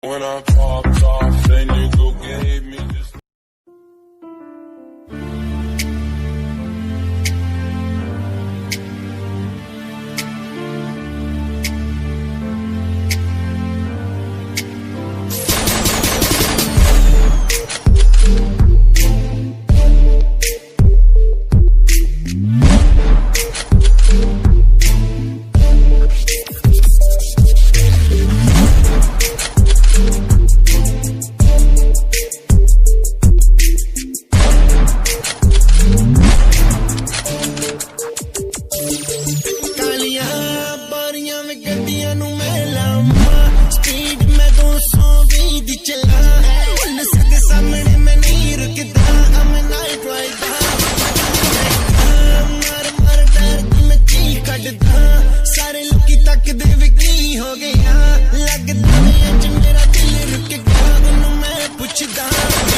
When I popped off, then you go gave me this. सारे लोकी तक दे विकी हो गया लगदा मैं अज मेरा दिल रुक गया उन्होंने मैं पुछदा